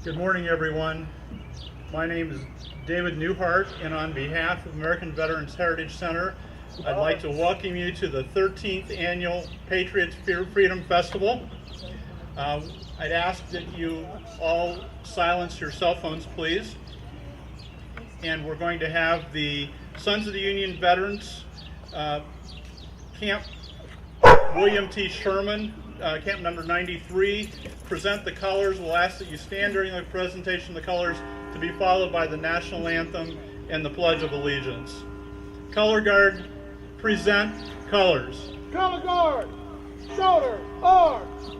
Good morning, everyone. My name is David Newhart, and on behalf of American Veterans Heritage Center, I'd like to welcome you to the 13th Annual Patriot Freedom Festival. I'd ask that you all silence your cell phones, please. And we're going to have the Sons of the Union Veterans, Camp William T. Sherman, camp number 93, present the colors. We'll ask that you stand during the presentation of the colors, to be followed by the national anthem and the Pledge of Allegiance. Color Guard, present colors. Color Guard, shoulder, arms,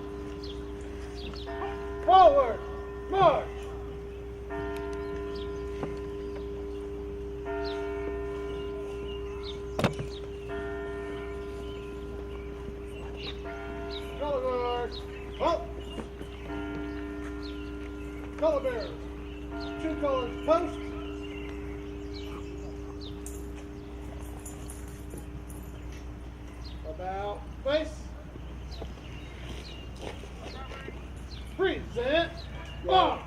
forward, march. Color Guard, up. Color bearers, two colors post. About face. Present march.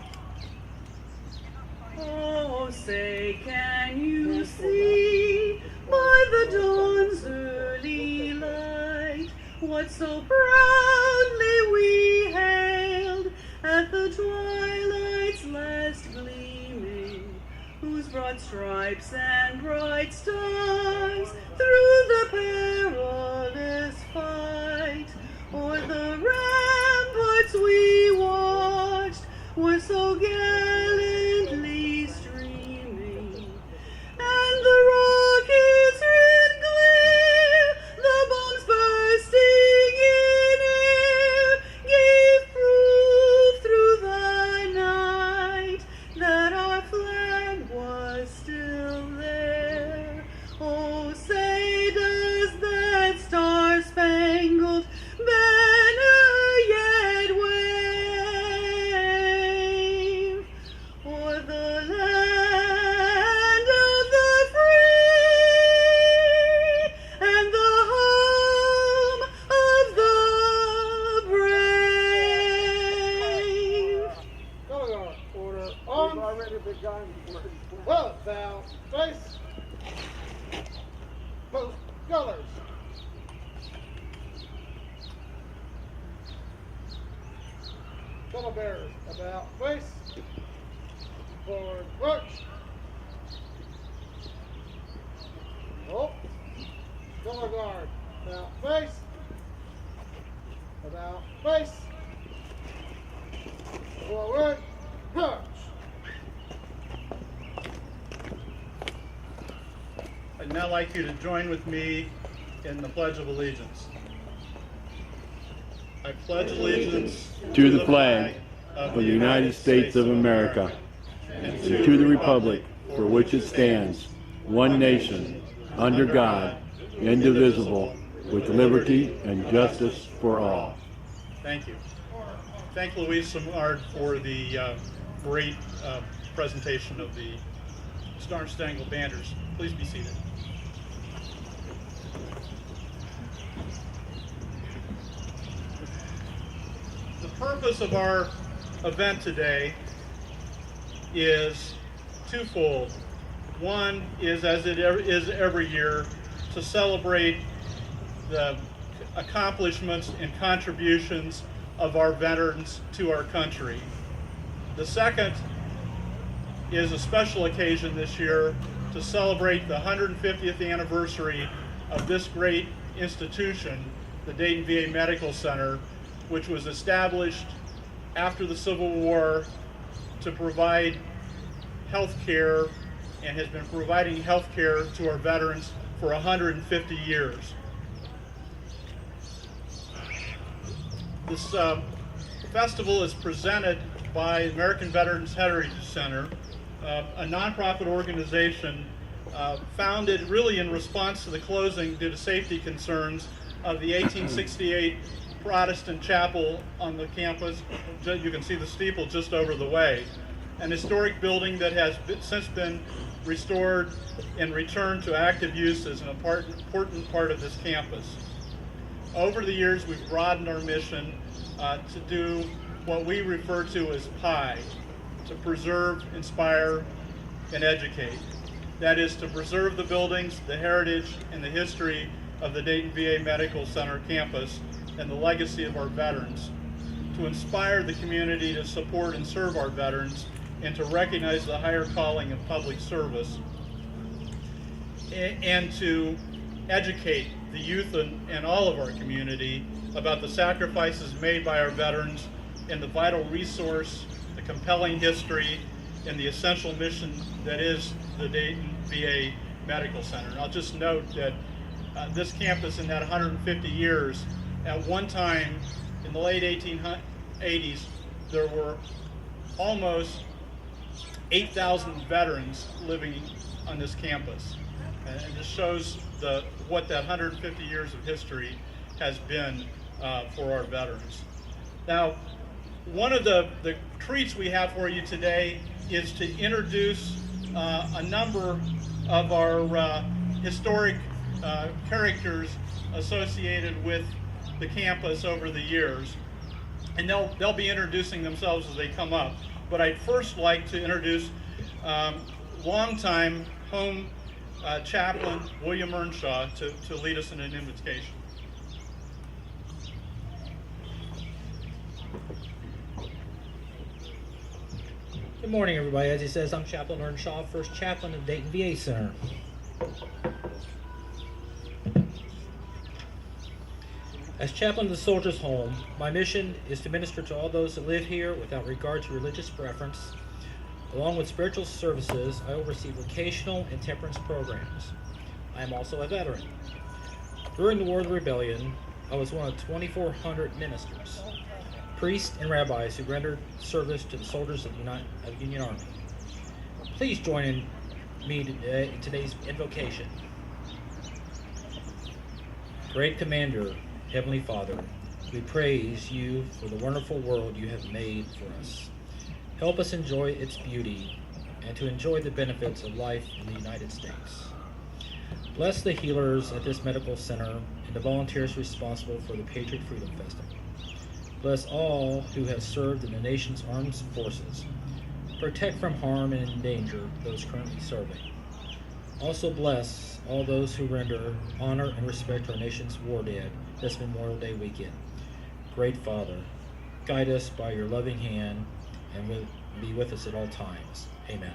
Oh, say, can you see by the dawn's early light what so proudly we hailed at the twilight's last gleaming, whose broad stripes and bright stars through the perilous fight o'er the ramparts we watched were so gallantly streaming, and the rockets' red glare, the bombs bursting in air, gave proof through the night that our flag was still there. Oh, say, does that star-spangled banner yet wave o'er the land of the free and the home of the brave? Color Guard, order, arms. Already begun. About face. Post colors. Color bearers, about face. Forward march. Oh. Color Guard, about face. About face. Forward march. I'd now like you to join with me in the Pledge of Allegiance. I pledge allegiance to the flag of the United States of America and to the republic for which it stands, one nation, under God, indivisible, with liberty and justice for all. Thank you. Thank Louise Samard for the great presentation of the Star Spangled Banners. Please be seated. The purpose of our event today is twofold. One is, as it is every year, to celebrate the accomplishments and contributions of our veterans to our country. The second is a special occasion this year to celebrate the 150th anniversary of this great institution, the Dayton VA Medical Center, which was established after the Civil War to provide health care and has been providing health care to our veterans for 150 years. This festival is presented by American Veterans Heritage Center, a nonprofit organization founded really in response to the closing due to safety concerns of the 1868 Protestant chapel on the campus. You can see the steeple just over the way. An historic building that has since been restored and returned to active use as an important part of this campus. Over the years, we've broadened our mission to do what we refer to as PIE, to preserve, inspire, and educate. That is to preserve the buildings, the heritage, and the history of the Dayton VA Medical Center campus and the legacy of our veterans, to inspire the community to support and serve our veterans, and to recognize the higher calling of public service, and to educate the youth and all of our community about the sacrifices made by our veterans and the vital resource, the compelling history, and the essential mission that is the Dayton VA Medical Center. And I'll just note that this campus in that 150 years, at one time in the late 1880s, there were almost 8,000 veterans living on this campus. And it just shows what that 150 years of history has been for our veterans. Now, one of the treats we have for you today is to introduce a number of our historic characters associated with the campus over the years. And they'll be introducing themselves as they come up. But I'd first like to introduce longtime home chaplain William Earnshaw to lead us in an invocation. Good morning, everybody. As he says, I'm Chaplain Earnshaw, first chaplain of Dayton VA Center. As chaplain of the Soldiers' Home, my mission is to minister to all those that live here without regard to religious preference. Along with spiritual services, I oversee vocational and temperance programs. I am also a veteran. During the War of the Rebellion, I was one of 2,400 ministers, priests, and rabbis who rendered service to the soldiers of the Union Army. Please join me in today's invocation. Great Commander, Heavenly Father, we praise you for the wonderful world you have made for us. Help us enjoy its beauty and to enjoy the benefits of life in the United States. Bless the healers at this medical center and the volunteers responsible for the Patriot Freedom Festival. Bless all who have served in the nation's armed forces. Protect from harm and danger those currently serving. Also bless all those who render honor and respect to our nation's war dead this Memorial Day weekend. Great Father, guide us by your loving hand and will be with us at all times. Amen.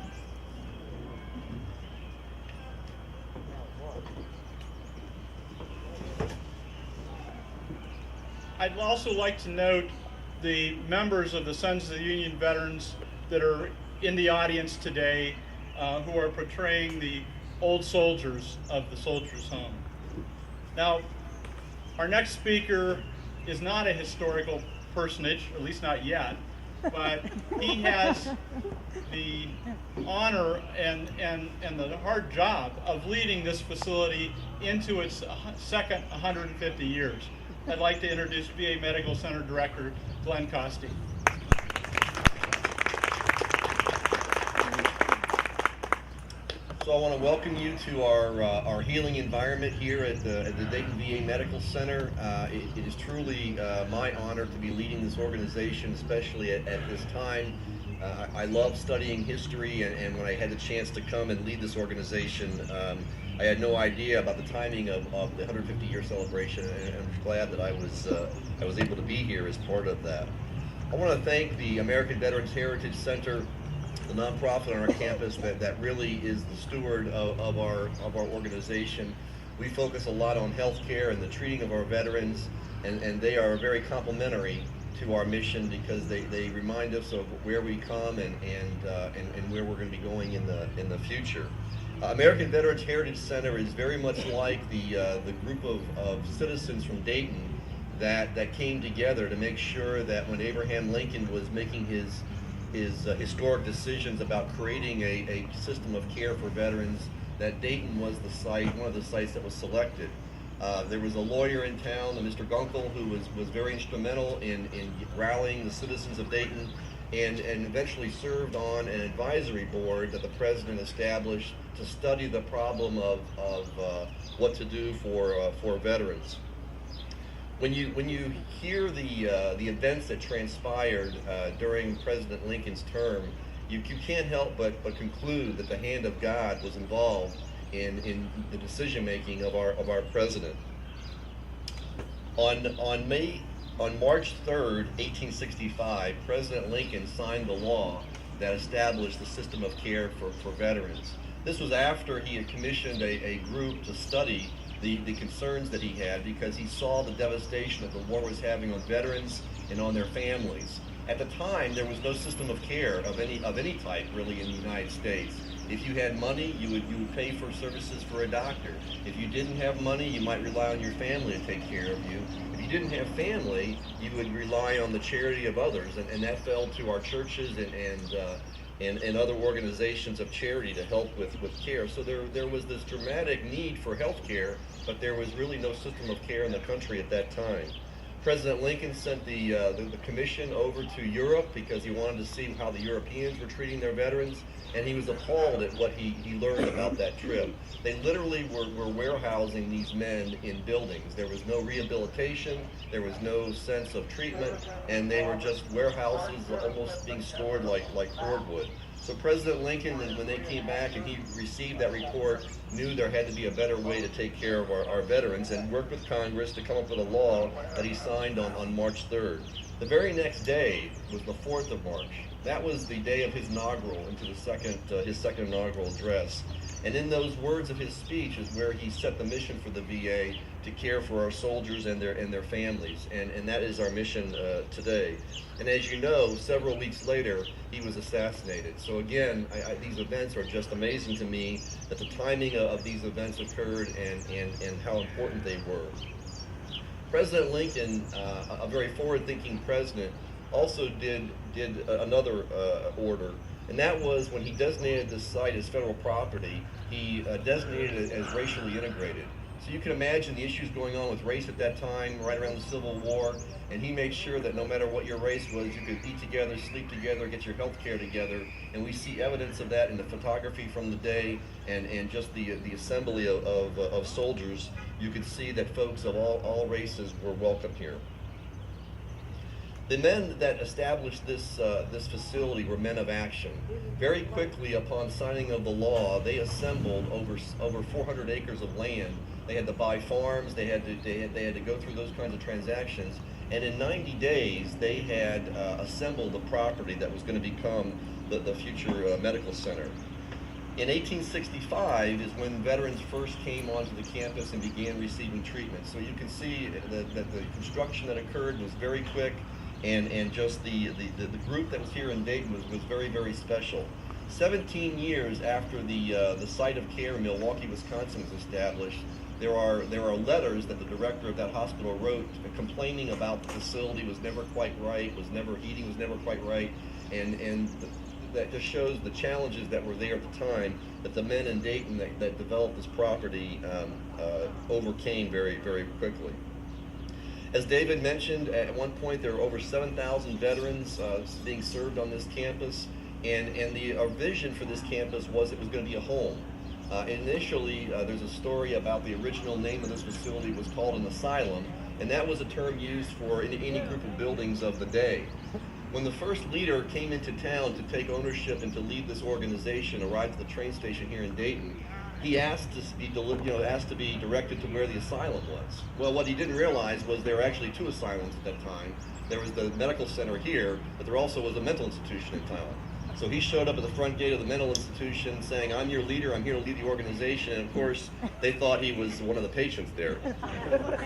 I'd also like to note the members of the Sons of the Union veterans that are in the audience today who are portraying the old soldiers of the Soldiers' Home. Now, our next speaker is not a historical personage, at least not yet, but he has the honor and the hard job of leading this facility into its second 150 years. I'd like to introduce VA Medical Center Director Glenn Costi. So I want to welcome you to our healing environment here at the Dayton VA Medical Center. It is truly my honor to be leading this organization, especially at this time. I love studying history, and when I had the chance to come and lead this organization, I had no idea about the timing of the 150-year celebration, and I'm glad that I was able to be here as part of that. I want to thank the American Veterans Heritage Center, the nonprofit on our campus that really is the steward of our organization. We focus a lot on healthcare and the treating of our veterans, and they are very complementary to our mission because they remind us of where we come and where we're going to be going in the future. American Veterans Heritage Center is very much like the group of citizens from Dayton that came together to make sure that when Abraham Lincoln was making his historic decisions about creating a system of care for veterans, that Dayton was the site, one of the sites that was selected. There was a lawyer in town, Mr. Gunkel, who was very instrumental in rallying the citizens of Dayton and eventually served on an advisory board that the president established to study the problem of what to do for veterans. When you hear the events that transpired during President Lincoln's term, you can't help but conclude that the hand of God was involved in the decision making of our president. On March 3rd, 1865, President Lincoln signed the law that established the system of care for veterans. This was after he had commissioned a group to study the concerns that he had, because he saw the devastation that the war was having on veterans and on their families. At the time, there was no system of care of any type really in the United States. If you had money, you would pay for services for a doctor. If you didn't have money, you might rely on your family to take care of you. If you didn't have family, you would rely on the charity of others, and that fell to our churches and other organizations of charity to help with care. So there was this dramatic need for health care, but there was really no system of care in the country at that time. President Lincoln sent the commission over to Europe because he wanted to see how the Europeans were treating their veterans, and he was appalled at what he learned about that trip. They literally were warehousing these men in buildings. There was no rehabilitation, there was no sense of treatment, and they were just warehouses almost being stored like cordwood. So President Lincoln, when they came back and he received that report, knew there had to be a better way to take care of our veterans, and worked with Congress to come up with a law that he signed on March 3rd. The very next day was the 4th of March. That was the day of his inaugural, his second inaugural address. And in those words of his speech is where he set the mission for the VA to care for our soldiers and their families. And that is our mission today. And as you know, several weeks later, he was assassinated. So again, these events are just amazing to me, that the timing of these events occurred and how important they were. President Lincoln, a very forward-thinking president, also did another order, and that was when he designated this site as federal property, he designated it as racially integrated. So you can imagine the issues going on with race at that time, right around the Civil War, and he made sure that no matter what your race was, you could eat together, sleep together, get your health care together, and we see evidence of that in the photography from the day and just the assembly of soldiers. You could see that folks of all races were welcome here. The men that established this facility were men of action. Very quickly upon signing of the law, they assembled over 400 acres of land. They had to buy farms. They had to go through those kinds of transactions. And in 90 days, they had assembled the property that was going to become the future medical center. In 1865 is when veterans first came onto the campus and began receiving treatment. So you can see that the construction that occurred was very quick. And just the group that was here in Dayton was very, very special. 17 years after the site of care in Milwaukee, Wisconsin was established, there are letters that the director of that hospital wrote complaining about the facility was never quite right, heating was never quite right, and that just shows the challenges that were there at the time that the men in Dayton that developed this property overcame very, very quickly. As David mentioned, at one point there were over 7,000 veterans being served on this campus, and the vision for this campus was it was going to be a home. Initially, there's a story about the original name of this facility was called an asylum, and that was a term used for any group of buildings of the day. When the first leader came into town to take ownership and to lead this organization, arrived at the train station here in Dayton, he asked to be directed to where the asylum was. Well, what he didn't realize was there were actually two asylums at that time. There was the medical center here, but there also was a mental institution in town. So he showed up at the front gate of the mental institution saying, "I'm your leader, I'm here to lead the organization," and of course, they thought he was one of the patients there.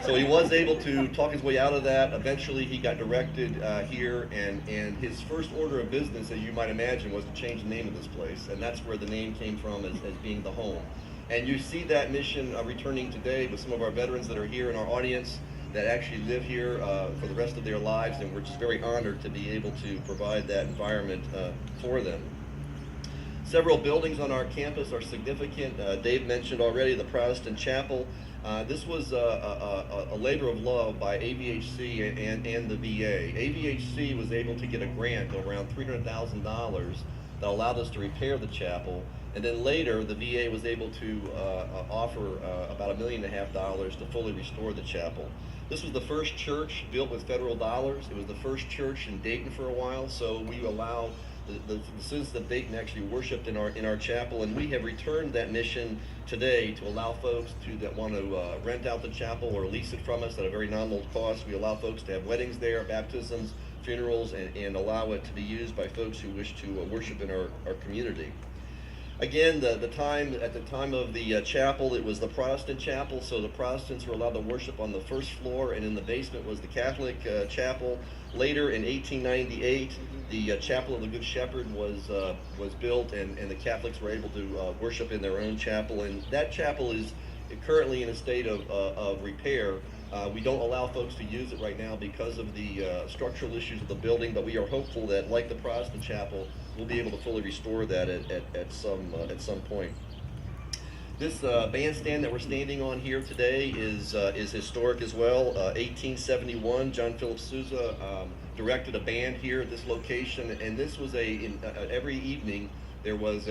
So he was able to talk his way out of that. Eventually, he got directed here, and his first order of business, as you might imagine, was to change the name of this place, and that's where the name came from as being the home. And you see that mission returning today with some of our veterans that are here in our audience that actually live here for the rest of their lives, and we're just very honored to be able to provide that environment for them. Several buildings on our campus are significant. Dave mentioned already the Protestant Chapel. This was a labor of love by AVHC and the VA. AVHC was able to get a grant of around $300,000 that allowed us to repair the chapel. And then later, the VA was able to offer about $1.5 million to fully restore the chapel. This was the first church built with federal dollars. It was the first church in Dayton for a while, so we allow the citizens of Dayton actually worshiped in our chapel, and we have returned that mission today to allow folks that want to rent out the chapel or lease it from us at a very nominal cost. We allow folks to have weddings there, baptisms, funerals, and allow it to be used by folks who wish to worship in our community. Again, at the time of the chapel, it was the Protestant chapel, so the Protestants were allowed to worship on the first floor, and in the basement was the Catholic chapel. Later, in 1898, the Chapel of the Good Shepherd was built, and the Catholics were able to worship in their own chapel. And that chapel is currently in a state of repair. We don't allow folks to use it right now because of the structural issues of the building, but we are hopeful that, like the Protestant chapel, we'll be able to fully restore that at some point. This bandstand that we're standing on here today is historic as well. 1871, John Philip Sousa directed a band here at this location, and this was every evening there was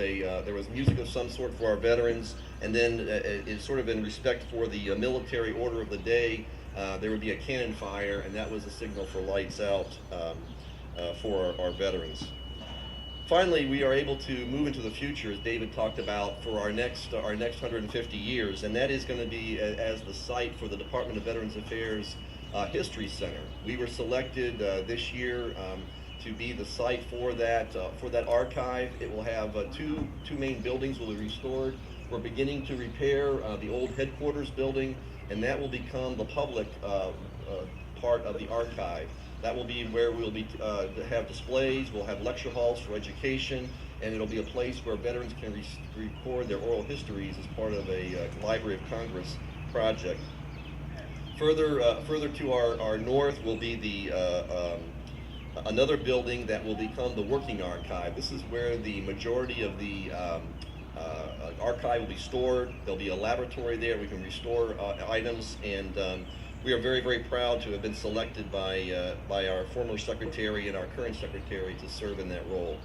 music of some sort for our veterans, and then it's sort of in respect for the military order of the day. There would be a cannon fire, and that was a signal for lights out for our veterans. Finally, we are able to move into the future, as David talked about, for our next 150 years, and that is going to be as the site for the Department of Veterans Affairs History Center. We were selected this year to be the site for that archive. It will have two main buildings will be restored. We're beginning to repair the old headquarters building, and that will become the public part of the archive. That will be where we'll be have displays, we'll have lecture halls for education, and it'll be a place where veterans can record their oral histories as part of a Library of Congress project. Further to our north will be another building that will become the working archive. This is where the majority of the archive will be stored. There'll be a laboratory there. We can restore items, and we are very, very proud to have been selected by our former secretary and our current secretary to serve in that role.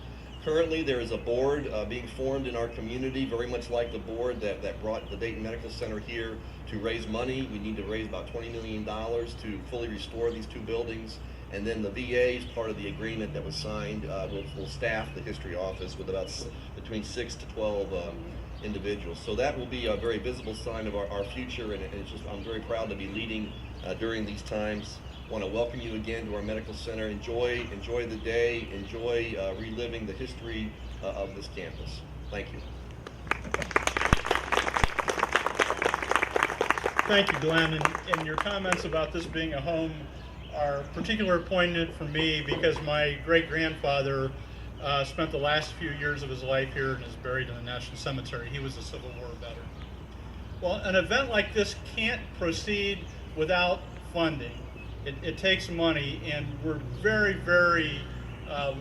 Currently, there is a board being formed in our community, very much like the board that brought the Dayton Medical Center here to raise money. We need to raise about $20 million to fully restore these two buildings. And then the VA, as part of the agreement that was signed, will staff the history office with about between 6 to 12 individuals. So that will be a very visible sign of our future, and it's just, I'm very proud to be leading during these times. I want to welcome you again to our medical center. Enjoy the day. Enjoy reliving the history of this campus. Thank you. Thank you, Glenn. And your comments about this being a home are particularly poignant for me because my great-grandfather spent the last few years of his life here and is buried in the National Cemetery. He was a Civil War veteran. Well, an event like this can't proceed without funding. It takes money, and we're very, very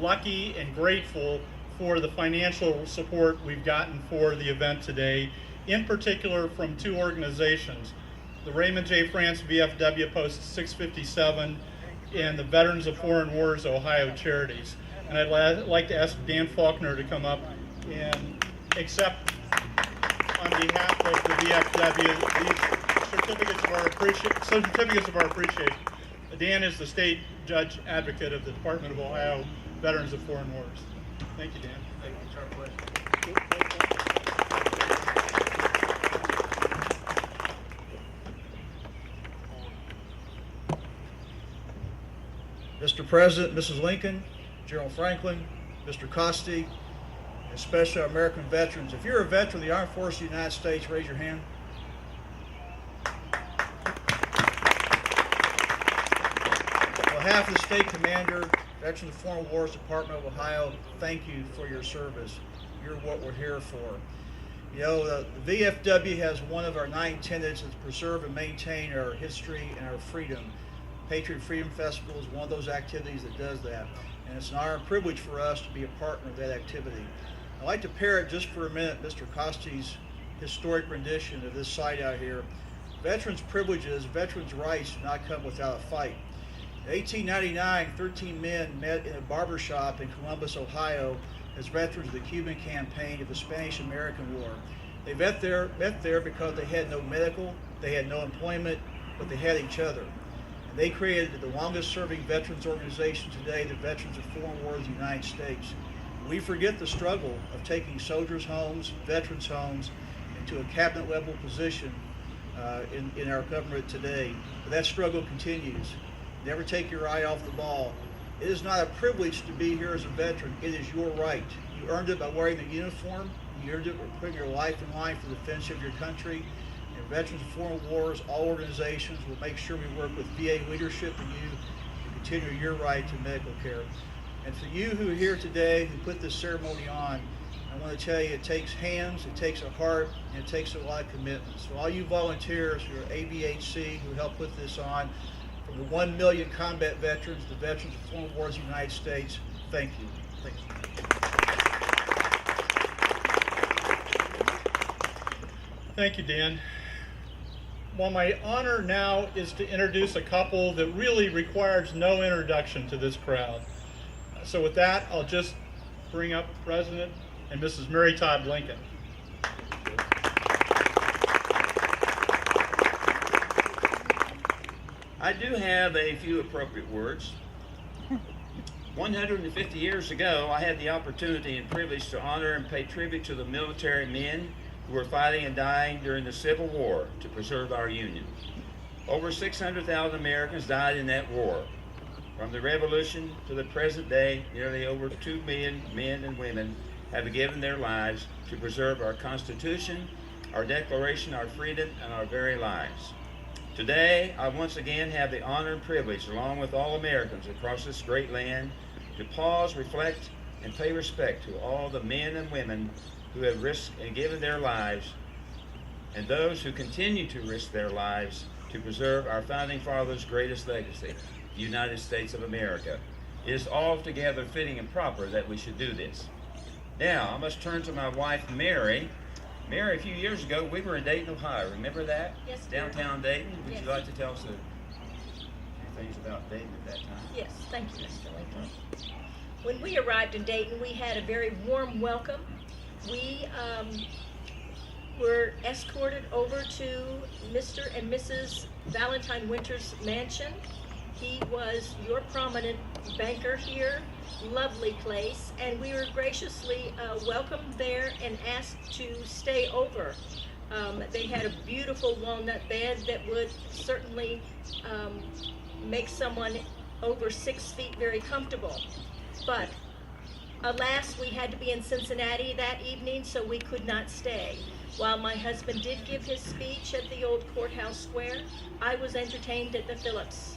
lucky and grateful for the financial support we've gotten for the event today, in particular from two organizations, the Raymond J. France VFW Post 657 and the Veterans of Foreign Wars Ohio Charities. And I'd like to ask Dan Faulkner to come up and accept on behalf of the VFW these certificates of our appreciation. Dan is the state judge advocate of the Department of Ohio Veterans of Foreign Wars. Thank you, Dan. Thank you. It's our pleasure. Mr. President, Mrs. Lincoln, General Franklin, Mr. Costi, especially our American veterans. If you're a veteran of the Armed Forces of the United States, raise your hand. On behalf of the State Commander, Veterans of Foreign Wars Department of Ohio, thank you for your service. You're what we're here for. You know, the VFW has one of our 9 tenets is to preserve and maintain our history and our freedom. Patriot Freedom Festival is one of those activities that does that, and it's an honor and privilege for us to be a partner of that activity. I'd like to parrot just for a minute Mr. Costi's historic rendition of this site out here. Veterans' privileges, veterans' rights do not come without a fight. In 1899, 13 men met in a barbershop in Columbus, Ohio, as veterans of the Cuban campaign of the Spanish-American War. They met there because they had no medical, they had no employment, but they had each other. And they created the longest-serving veterans organization today, the Veterans of Foreign Wars of the United States. We forget the struggle of taking soldiers' homes, veterans' homes, into a cabinet level position in our government today. But that struggle continues. Never take your eye off the ball. It is not a privilege to be here as a veteran. It is your right. You earned it by wearing the uniform. You earned it by putting your life in line for the defense of your country. And Veterans of Foreign Wars, all organizations will make sure we work with VA leadership and you to continue your right to medical care. And for you who are here today, who put this ceremony on, I want to tell you it takes hands, it takes a heart, and it takes a lot of commitment. So all you volunteers who are AVHC who helped put this on, from the 1 million combat veterans, the Veterans of Foreign Wars of the United States, thank you. Thank you. Thank you, Dan. Well, my honor now is to introduce a couple that really requires no introduction to this crowd. So with that, I'll just bring up President and Mrs. Mary Todd Lincoln. I do have a few appropriate words. 150 years ago, I had the opportunity and privilege to honor and pay tribute to the military men who were fighting and dying during the Civil War to preserve our Union. Over 600,000 Americans died in that war. From the Revolution to the present day, nearly over 2 million men and women have given their lives to preserve our Constitution, our Declaration, our freedom, and our very lives. Today, I once again have the honor and privilege, along with all Americans across this great land, to pause, reflect, and pay respect to all the men and women who have risked and given their lives, and those who continue to risk their lives to preserve our Founding Fathers' greatest legacy, the United States of America. It is altogether fitting and proper that we should do this. Now, I must turn to my wife, Mary. Mary, a few years ago, we were in Dayton, Ohio. Remember that? Yes, dear. Downtown Dayton. Would Yes. you like to tell us a few things about Dayton at that time? Yes, thank you, Mr. Lincoln. When we arrived in Dayton, we had a very warm welcome. We were escorted over to Mr. and Mrs. Valentine Winter's mansion. He was your prominent banker here, lovely place, and we were graciously welcomed there and asked to stay over. They had a beautiful walnut bed that would certainly make someone over 6 feet very comfortable. But alas, we had to be in Cincinnati that evening, so we could not stay. While my husband did give his speech at the old courthouse square, I was entertained at the Phillips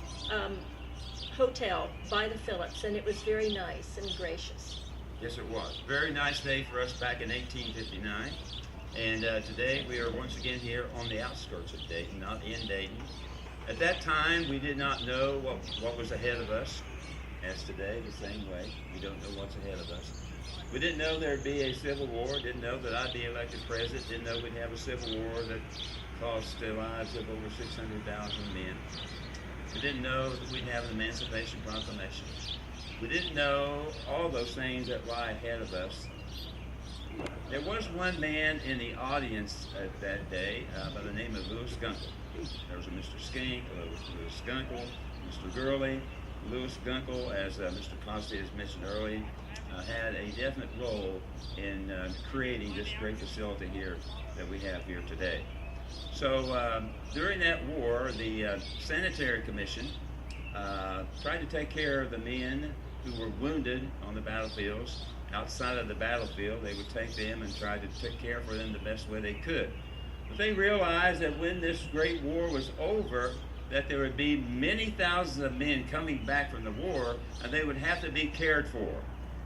hotel by the Phillips, and it was very nice and gracious. Yes, it was. Very nice day for us back in 1859. And today we are once again here on the outskirts of Dayton, not in Dayton. At that time, we did not know what was ahead of us. As today, the same way, we don't know what's ahead of us. We didn't know there'd be a civil war, didn't know that I'd be elected president, didn't know we'd have a civil war that cost the lives of over 600,000 men. We didn't know that we'd have an Emancipation Proclamation. We didn't know all those things that lie ahead of us. There was one man in the audience at that day by the name of Louis Gunkel. There was a Mr. Skink, Louis Gunkel, Mr. Gurley. Louis Gunkel, as Mr. Costi has mentioned earlier, had a definite role in creating this great facility here that we have here today. So during that war, the Sanitary Commission tried to take care of the men who were wounded on the battlefields. Outside of the battlefield, they would take them and try to take care for them the best way they could. But they realized that when this great war was over, that there would be many thousands of men coming back from the war, and they would have to be cared for.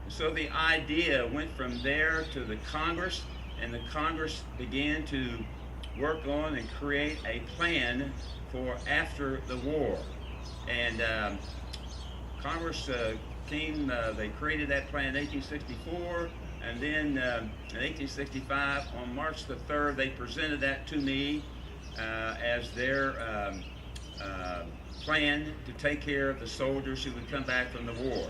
So the idea went from there to the Congress, and the Congress began to work on and create a plan for after the war. And Congress they created that plan in 1864, and then in 1865, on March the 3rd, they presented that to me as their plan to take care of the soldiers who would come back from the war.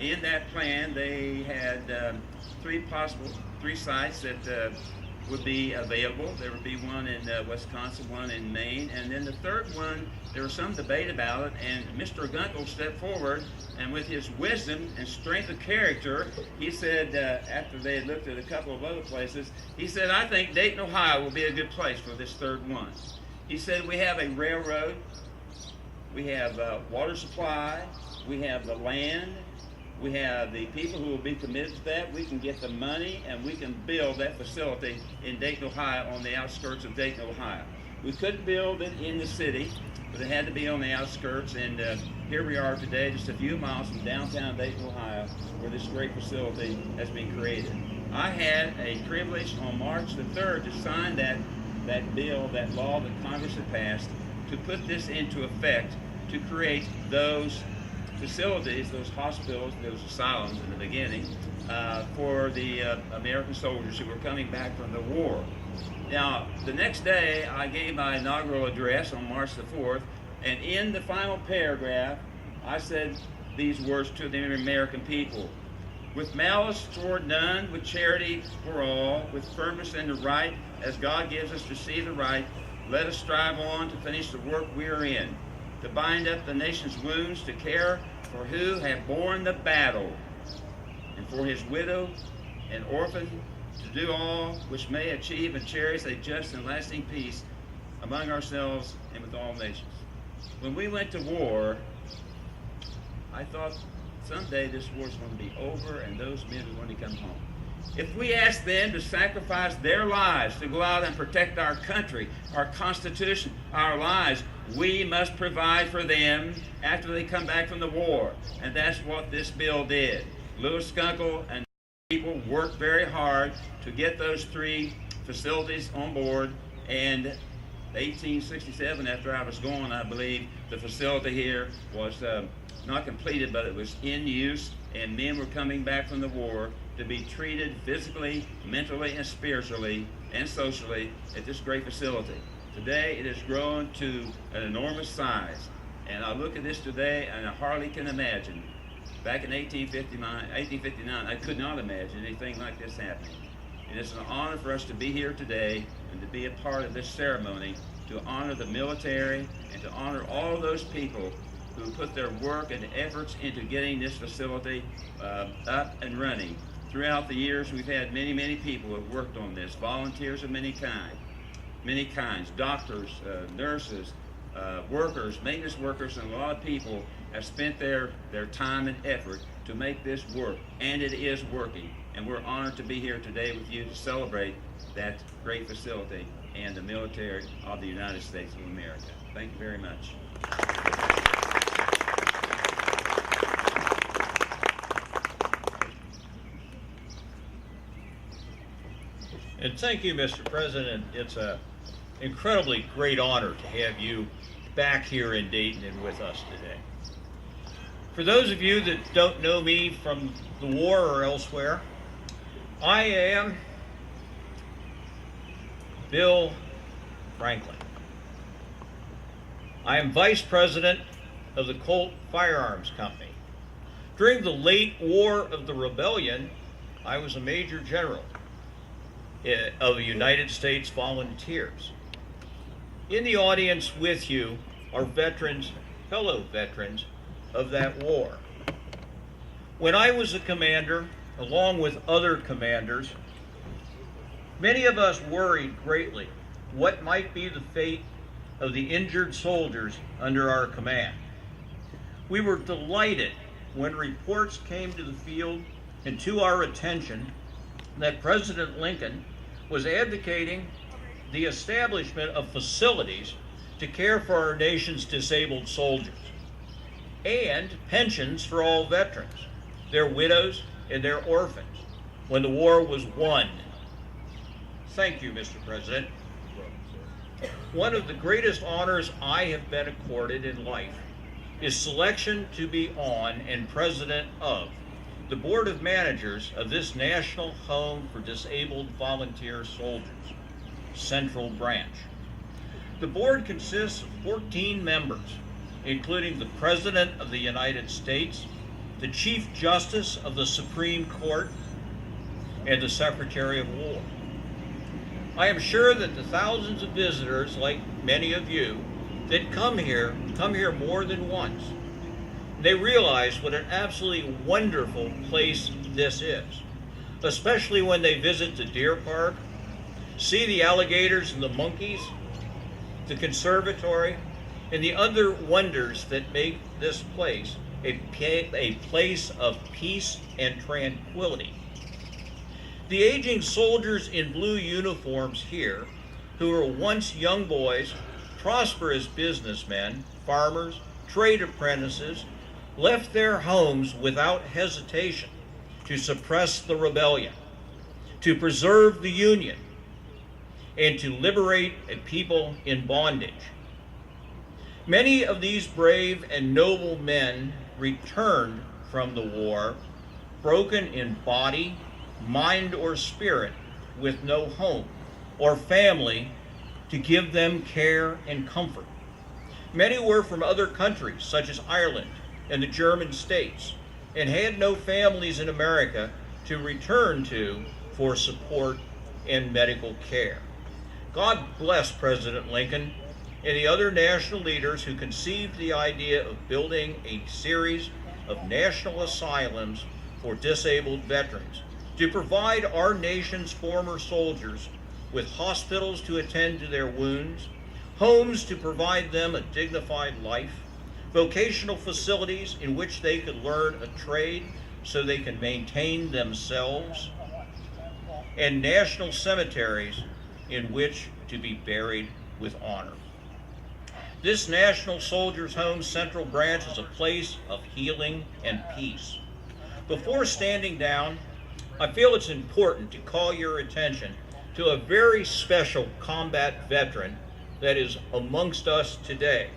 In that plan, they had three sites that would be available. There would be one in Wisconsin, one in Maine, and then the third one, there was some debate about it, and Mr. Gunkel stepped forward, and with his wisdom and strength of character, he said, after they had looked at a couple of other places, he said, I think Dayton, Ohio will be a good place for this third one. He said, we have a railroad, we have water supply, we have the land, we have the people who will be committed to that. We can get the money and we can build that facility in Dayton, Ohio, on the outskirts of Dayton, Ohio. We couldn't build it in the city, but it had to be on the outskirts, and here we are today, just a few miles from downtown Dayton, Ohio, where this great facility has been created. I had a privilege on March the 3rd to sign that bill, that law that Congress had passed, to put this into effect, to create those facilities, those hospitals, those asylums in the beginning, for the American soldiers who were coming back from the war. Now, the next day, I gave my inaugural address on March the 4th, and in the final paragraph, I said these words to the American people: with malice toward none, with charity for all, with firmness in the right, as God gives us to see the right, let us strive on to finish the work we are in, to bind up the nation's wounds, to care for who have borne the battle, and for his widow and orphan, to do all which may achieve and cherish a just and lasting peace among ourselves and with all nations. When we went to war, I thought someday this war's going to be over and those men are going to come home. If we ask them to sacrifice their lives to go out and protect our country, our Constitution, our lives, we must provide for them after they come back from the war. And that's what this bill did. Louis Gunkel and people worked very hard to get those 3 facilities on board, and 1867, after I was gone, I believe the facility here was not completed, but it was in use, and men were coming back from the war to be treated physically, mentally, and spiritually, and socially at this great facility. Today, it has grown to an enormous size, and I look at this today and I hardly can imagine. Back in 1859, I could not imagine anything like this happening. And it's an honor for us to be here today and to be a part of this ceremony, to honor the military and to honor all those people who put their work and efforts into getting this facility up and running. Throughout the years, we've had many, many people who have worked on this, volunteers of many kinds, doctors, nurses, workers, maintenance workers, and a lot of people have spent their time and effort to make this work, and it is working. And we're honored to be here today with you to celebrate that great facility and the military of the United States of America. Thank you very much. And thank you, Mr. President. It's an incredibly great honor to have you back here in Dayton and with us today. For those of you that don't know me from the war or elsewhere, I am Bill Franklin. I am Vice President of the Colt Firearms Company. During the late War of the Rebellion, I was a Major General of the United States Volunteers. In the audience with you are veterans, fellow veterans of that war. When I was a commander, along with other commanders, many of us worried greatly what might be the fate of the injured soldiers under our command. We were delighted when reports came to the field and to our attention that President Lincoln was advocating the establishment of facilities to care for our nation's disabled soldiers and pensions for all veterans, their widows, and their orphans when the war was won. Thank you, Mr. President. One of the greatest honors I have been accorded in life is selection to be on and president of the Board of Managers of this National Home for Disabled Volunteer Soldiers, Central Branch. The board consists of 14 members, including the President of the United States, the Chief Justice of the Supreme Court, and the Secretary of War. I am sure that the thousands of visitors, like many of you, that come here more than once. They realize what an absolutely wonderful place this is, especially when they visit the deer park, see the alligators and the monkeys, the conservatory, and the other wonders that make this place a place of peace and tranquility. The aging soldiers in blue uniforms here, who were once young boys, prosper as businessmen, farmers, trade apprentices, left their homes without hesitation to suppress the rebellion, to preserve the Union, and to liberate a people in bondage. Many of these brave and noble men returned from the war, broken in body, mind, or spirit, with no home or family to give them care and comfort. Many were from other countries, such as Ireland and the German states, and had no families in America to return to for support and medical care. God bless President Lincoln and the other national leaders who conceived the idea of building a series of national asylums for disabled veterans to provide our nation's former soldiers with hospitals to attend to their wounds, homes to provide them a dignified life, vocational facilities in which they could learn a trade so they can maintain themselves, and national cemeteries in which to be buried with honor. This National Soldiers Home Central Branch is a place of healing and peace. Before standing down, I feel it's important to call your attention to a very special combat veteran that is amongst us today.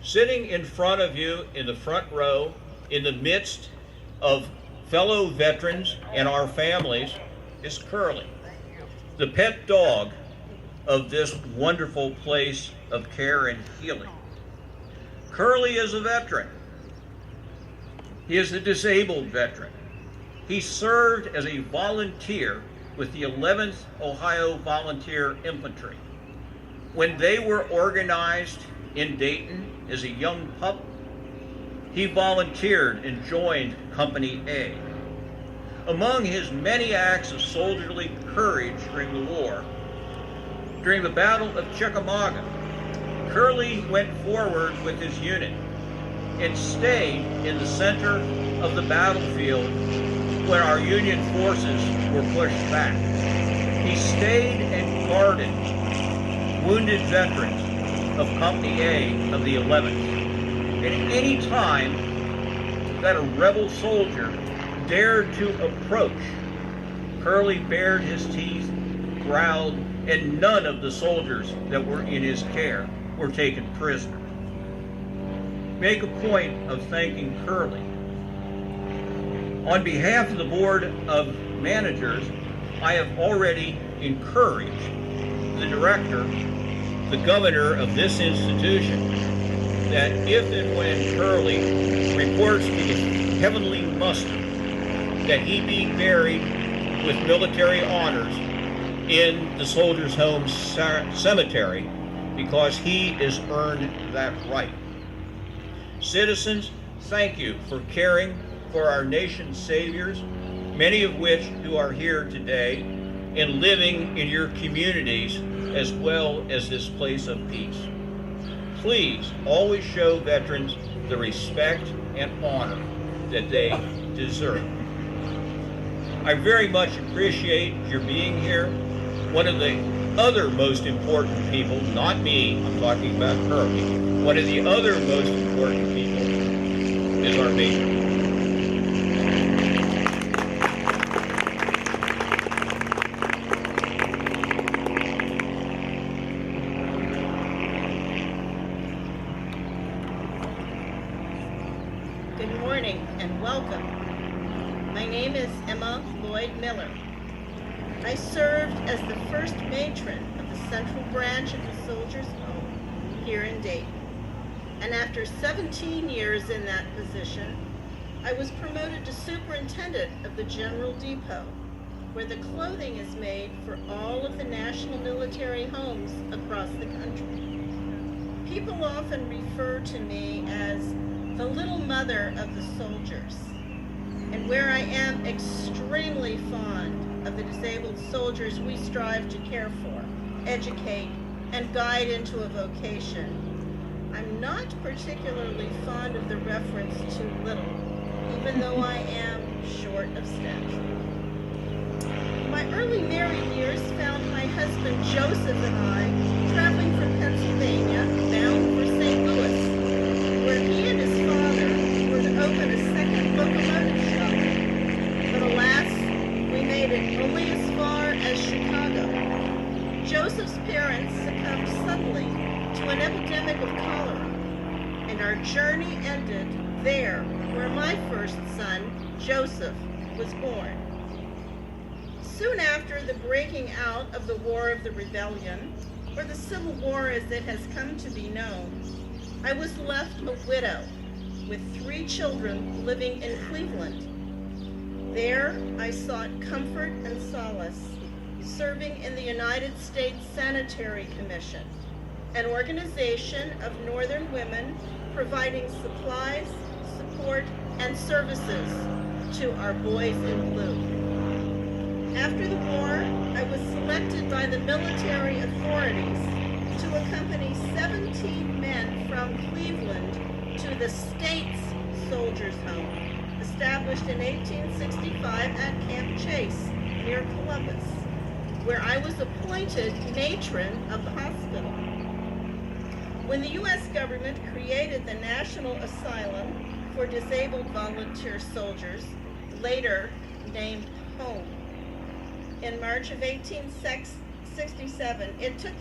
Sitting in front of you in the front row, in the midst of fellow veterans and our families, is Curly, the pet dog of this wonderful place of care and healing. Curly is a veteran. He is a disabled veteran. He served as a volunteer with the 11th Ohio Volunteer Infantry. When they were organized in Dayton as a young pup, he volunteered and joined Company A. Among his many acts of soldierly courage during the war, during the Battle of Chickamauga, Curly went forward with his unit and stayed in the center of the battlefield when our Union forces were pushed back. He stayed and guarded wounded veterans of Company A of the 11th. At any time that a rebel soldier dared to approach, Curly bared his teeth, growled, and none of the soldiers that were in his care were taken prisoner. Make a point of thanking Curly. On behalf of the Board of Managers, I have already encouraged the director, the governor of this institution, that if and when Curly reports to the heavenly muster, that he be buried with military honors in the Soldiers' Home Cemetery, because he has earned that right. Citizens, thank you for caring for our nation's saviors, many of which who are here today, and living in your communities as well as this place of peace. Please always show veterans the respect and honor that they deserve. I very much appreciate your being here. One of the other most important people, not me, I'm talking about Curly, one of the other most important people is our Major. Good morning and welcome. My name is Emma Lloyd Miller. I served as the first matron of the Central Branch of the Soldiers' Home here in Dayton. And after 17 years in that position, I was promoted to superintendent of the General Depot, where the clothing is made for all of the national military homes across the country. People often refer to me as the little mother of the soldiers, and where I am extremely fond of the disabled soldiers we strive to care for, educate, and guide into a vocation, I'm not particularly fond of the reference to little, even though I am short of stature. My early married years found my husband Joseph and I traveling from Pennsylvania bound for St. Louis, where he and his father were to open a second locomotive shop. But alas, we made it only as far as Chicago. Joseph's parents succumbed suddenly to an epidemic of cholera, and our journey ended there where my first son, Joseph, was born. Soon after the breaking out of the War of the Rebellion, or the Civil War as it has come to be known, I was left a widow with 3 children living in Cleveland. There I sought comfort and solace, serving in the United States Sanitary Commission, an organization of Northern women providing supplies, support, and services to our boys in blue. After the war, I was selected by the military authorities to accompany 17 men from Cleveland to the state's Soldiers' Home, established in 1865 at Camp Chase near Columbus, where I was appointed matron of the hospital. When the U.S. government created the National Asylum for Disabled Volunteer Soldiers, later named Home, in March of 1867, it took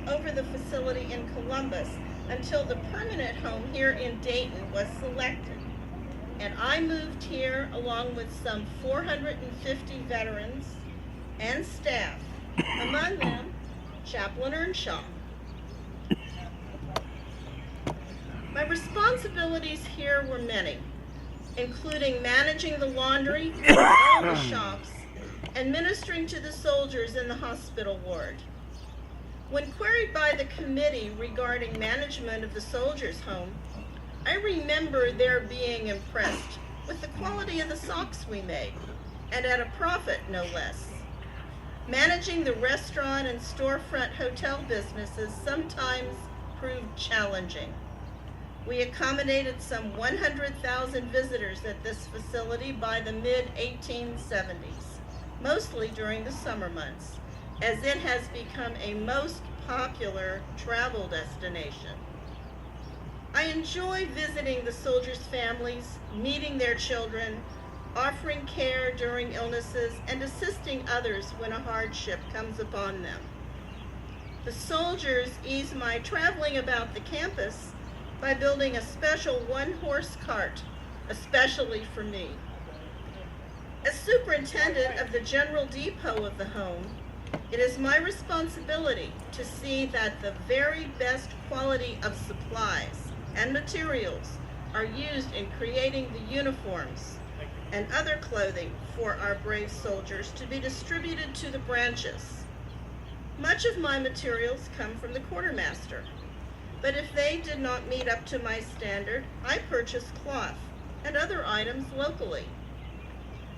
over the facility in Columbus until the permanent home here in Dayton was selected. And I moved here along with some 450 veterans and staff, among them Chaplain Earnshaw. My responsibilities here were many, including managing the laundry for all the shops and ministering to the soldiers in the hospital ward. When queried by the committee regarding management of the Soldiers' Home, I remember their being impressed with the quality of the socks we made, and at a profit, no less. Managing the restaurant and storefront hotel businesses sometimes proved challenging. We accommodated some 100,000 visitors at this facility by the mid-1870s, mostly during the summer months, as it has become a most popular travel destination. I enjoy visiting the soldiers' families, meeting their children, offering care during illnesses, and assisting others when a hardship comes upon them. The soldiers ease my traveling about the campus by building a special one-horse cart, especially for me. As superintendent of the general depot of the home, it is my responsibility to see that the very best quality of supplies and materials are used in creating the uniforms and other clothing for our brave soldiers to be distributed to the branches. Much of my materials come from the quartermaster, but if they did not meet up to my standard, I purchased cloth and other items locally.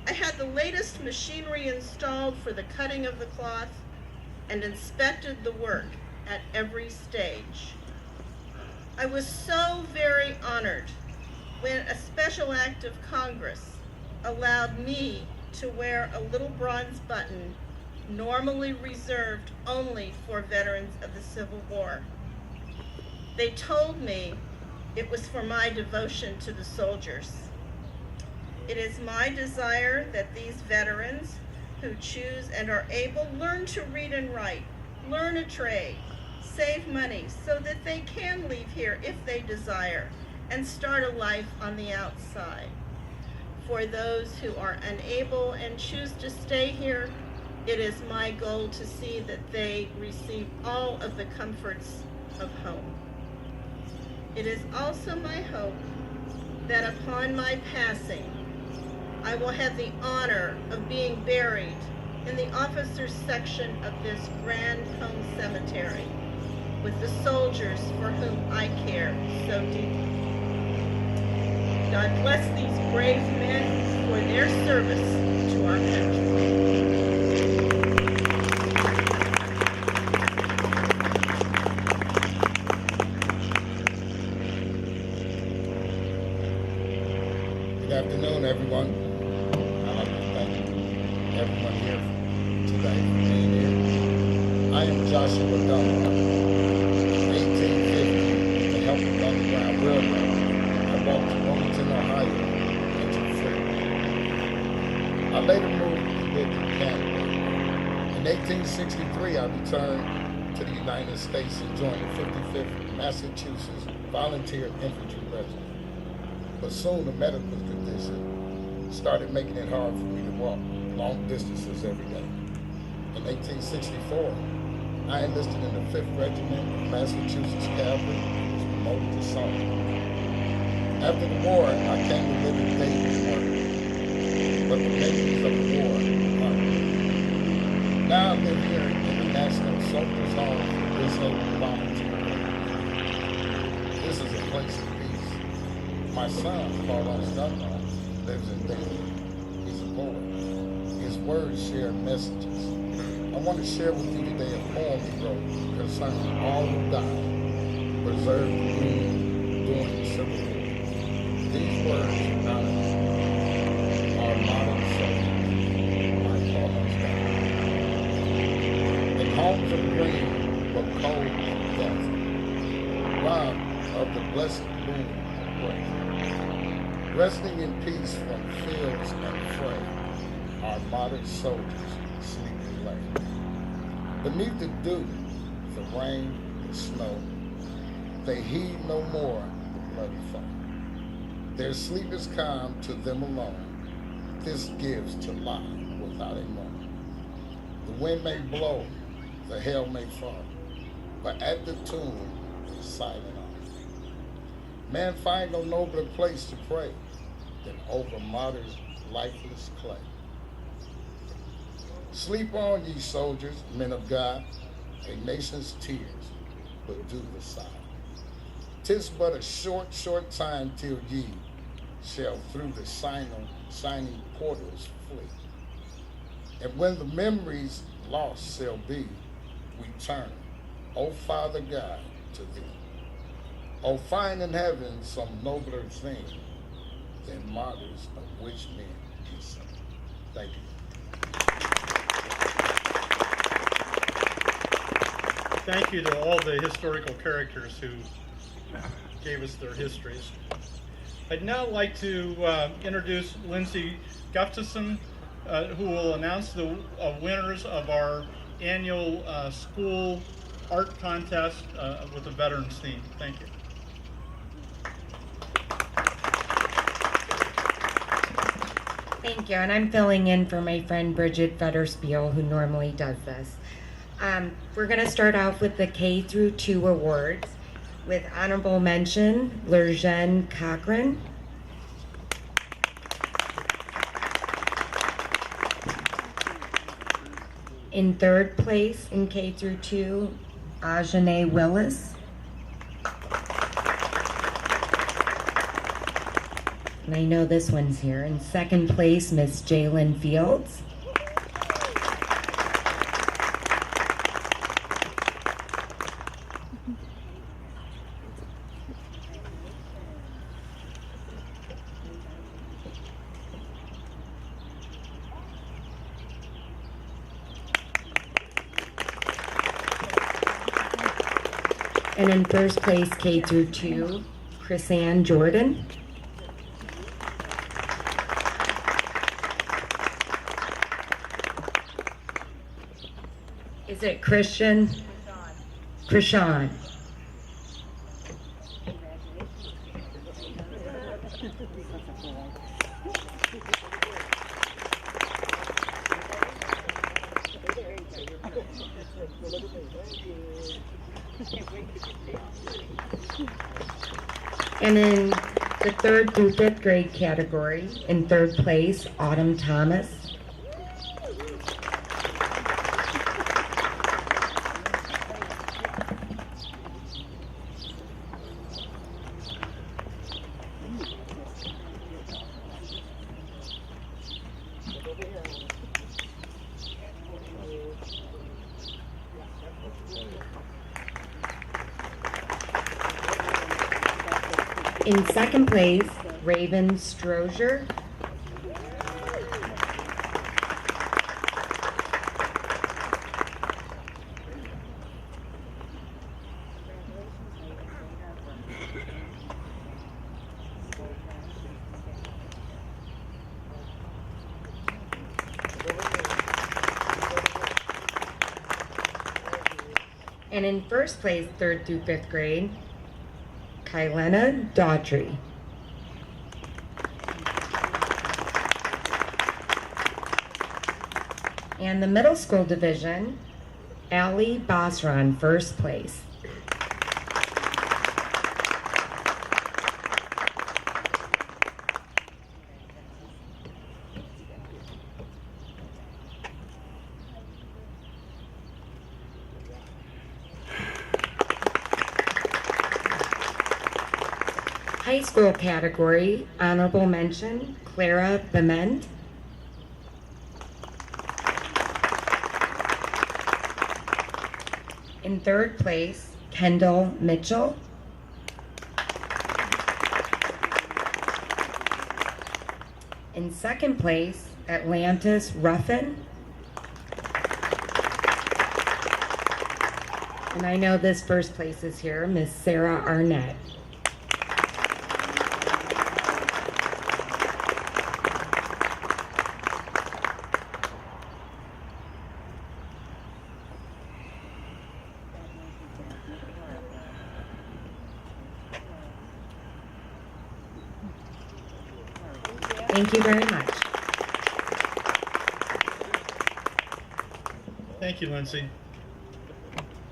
I had the latest machinery installed for the cutting of the cloth and inspected the work at every stage. I was so very honored when a special act of Congress allowed me to wear a little bronze button normally reserved only for veterans of the Civil War. They told me it was for my devotion to the soldiers. It is my desire that these veterans who choose and are able learn to read and write, learn a trade, save money so that they can leave here if they desire and start a life on the outside. For those who are unable and choose to stay here, it is my goal to see that they receive all of the comforts of home. It is also my hope that upon my passing, I will have the honor of being buried in the officers section of this grand home cemetery with the soldiers for whom I care so deeply. God bless these brave men for their service to our country. Good afternoon, everyone. I'd like to thank everyone here today for being here. I am Joshua Dunlap. In 1850, to help with the Underground Railroad, I walked to Wilmington, Ohio, and to Freedom. I later moved to live in Canada. In 1863, I returned to the United States and joined the 55th Massachusetts Volunteer Infantry Regiment. But soon the medical condition started making it hard for me to walk long distances every day. In 1864, I enlisted in the 5th Regiment of Massachusetts Cavalry and was promoted to sergeant. After the war, I came to live in Dayton, but the memories of the war are hard. Now I live here in the National Soldiers Home for Disabled Volunteers. This is a place of peace. My son, Carlos Dunlap, lives in Dayton. He's a boy. His words share messages. I want to share with you today a poem he wrote concerning all who died, preserved the Union during the Civil War. These words honor our modern soldiers, like Carlos Dunlap. In homes of green but cold as death, robbed of the blessed boon of grace. Resting in peace from fields and fray, our modern soldiers sleep and lay. Beneath the dew, the rain, the snow, they heed no more the bloody foe. Their sleep is calm to them alone. This gives to lie without a moan. The wind may blow, the hail may fall, but at the tomb, silent on. Man find no nobler place to pray than over martyrs' lifeless clay. Sleep on, ye soldiers, men of God, a nation's tears will do the sigh. 'Tis but a short, short time till ye shall through the shining portals flee. And when the memories lost shall be, we turn, O Father God, to thee. O find in heaven some nobler thing than martyrs of which men can sing. Thank you. Thank you to all the historical characters who gave us their histories. I'd now like to introduce Lindsay Gustafson, who will announce the winners of our annual school art contest with the Veterans theme. Thank you. Thank you, and I'm filling in for my friend Bridget Fetterspiel, who normally does this. We're going to start off with the K through 2 awards with honorable mention, Lurjen Cochran. In 3rd place in K through 2, Ajane Willis. And I know this one's here. In 2nd place, Miss Jalen Fields. And in 1st place, K through 2, Chrisanne Jordan. Is it Christian? Krishan. And in the 3rd through 5th grade category, in 3rd place, Autumn Thomas. In second place, Raven Strozier. And in first place, 3rd through 5th grade, Kylena Daughtry. And the middle school division, Allie Basran, first place. High school category, honorable mention, Clara Bement. In 3rd place, Kendall Mitchell. In 2nd place, Atlantis Ruffin. And I know this first place is here, Miss Sarah Arnett. Thank you very much. Thank you, Lindsay.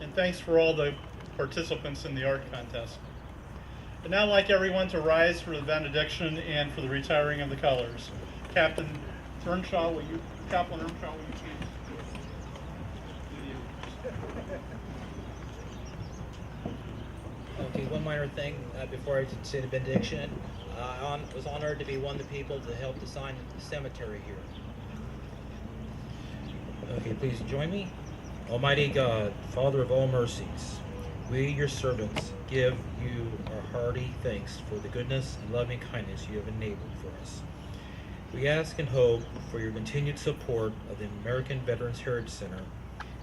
And thanks for all the participants in the art contest. I'd now like everyone to rise for the benediction and for the retiring of the colors. Chaplain Earnshaw, will you please? Okay, one minor thing before I say the benediction. I was honored to be one of the people to help design the cemetery here. Okay, please join me. Almighty God, Father of all mercies, we, your servants, give you our hearty thanks for the goodness and loving kindness you have enabled for us. We ask and hope for your continued support of the American Veterans Heritage Center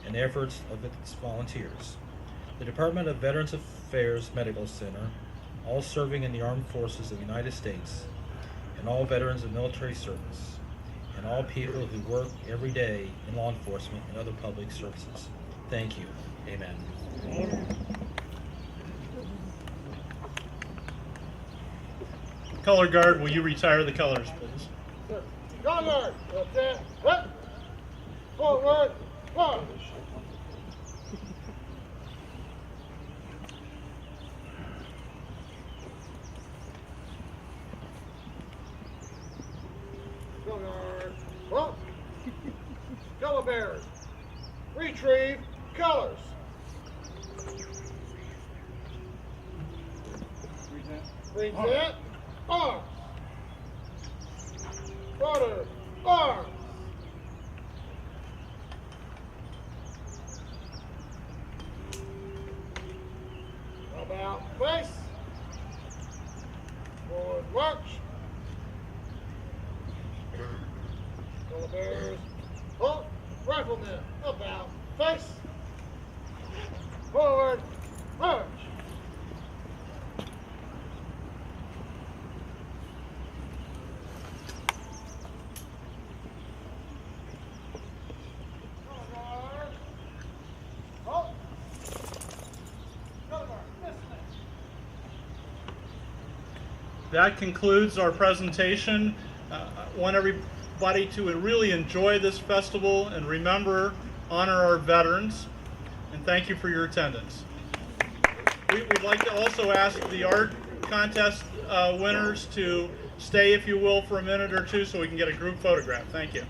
and efforts of its volunteers, the Department of Veterans Affairs Medical Center, all serving in the armed forces of the United States, and all veterans of military service, and all people who work every day in law enforcement and other public services. Thank you. Amen. Amen. Color guard, will you retire the colors, please? Color guard, that's it. What? Forward, march. Well, color bearers, retrieve colors. Present arms. Order arms. About face. Forward march. Color bearers, halt, riflemen, about face, forward, march. Color guard, halt, color guard, listen. That concludes our presentation. I want everybody to really enjoy this festival and remember, honor our veterans, and thank you for your attendance. We'd like to also ask the art contest winners to stay, if you will, for a minute or two so we can get a group photograph. Thank you.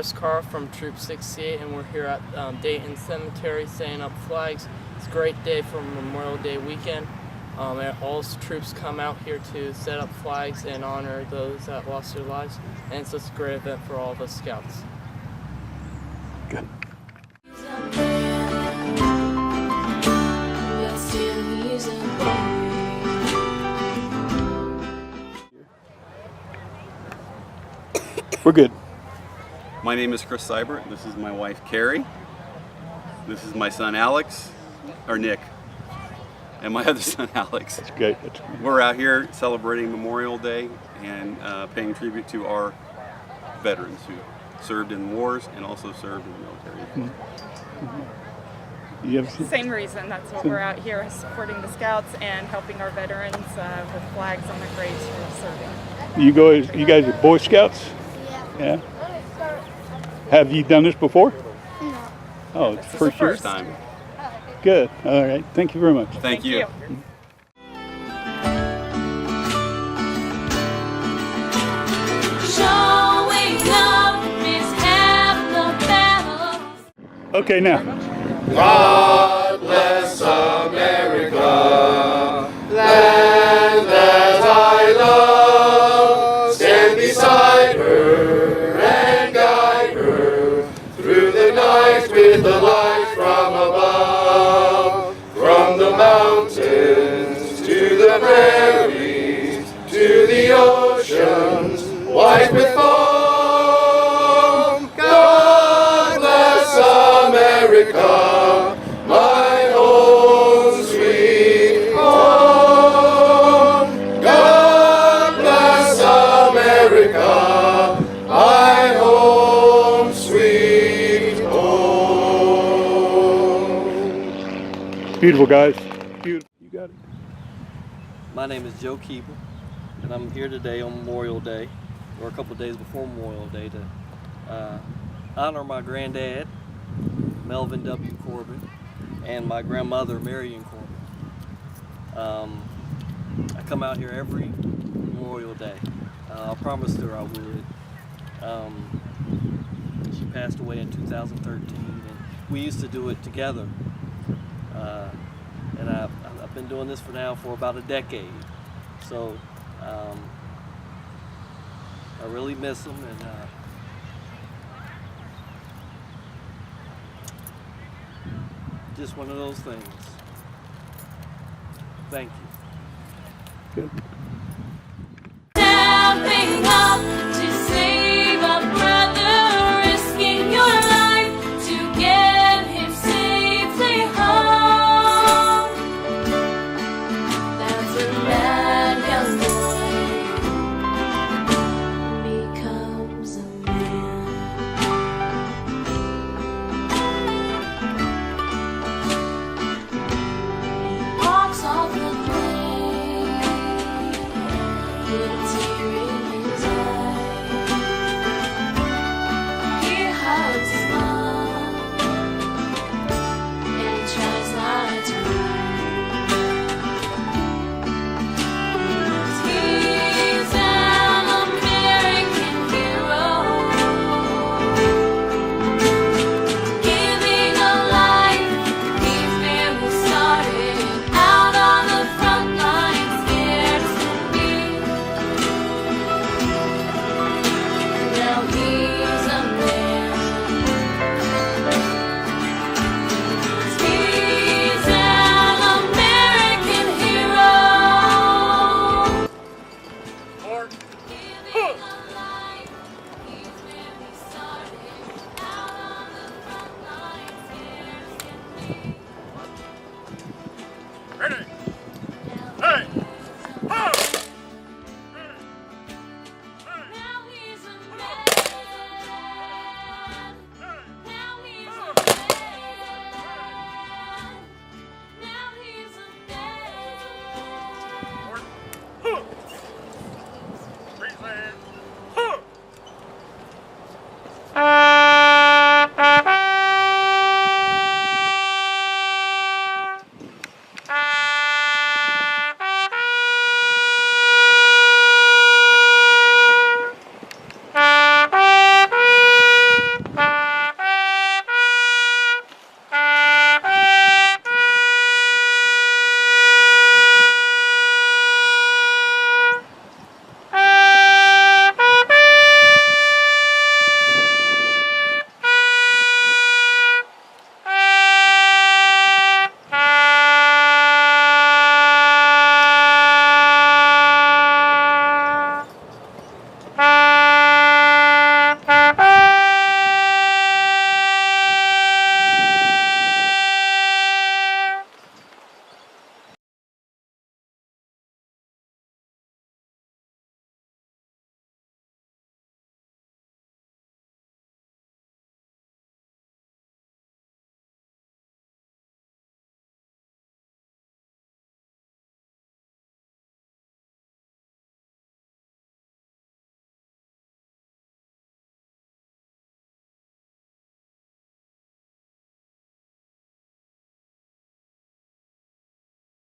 Chris Carr from Troop 68, and we're here at Dayton Cemetery setting up flags. It's a great day for Memorial Day weekend. And all troops come out here to set up flags and honor those that lost their lives, and it's just a great event for all of us scouts. Good. We're good. My name is Chris Seibert. This is my wife Carrie. This is my son Alex, or Nick, and my other son Alex. That's great. That's great. We're out here celebrating Memorial Day and paying tribute to our veterans who served in wars and also served in the military. Same reason. That's what we're out here, supporting the Scouts and helping our veterans with flags on their graves for serving. You guys are Boy Scouts? Yeah. Have you done this before? No. Oh, it's the first time. Good. All right. Thank you very much. Thank you. Okay, now. God bless America, land that I love. Stand beside her and guide her through the night with the light from above. From the mountains to the prairies to the oceans white with foam. God bless America, my home sweet home. God bless America, my home sweet home. Beautiful, guys. Beautiful. You got it. My name is Joe Keeble, and I'm here today on Memorial Day, or a couple of days before Memorial Day, to honor my granddad, Melvin W. Corbin, and my grandmother, Marion Corbin. I come out here every Memorial Day. I promised her I would. She passed away in 2013, and we used to do it together. And I've been doing this for about a decade. So I really miss them, and just one of those things. Thank you. Good.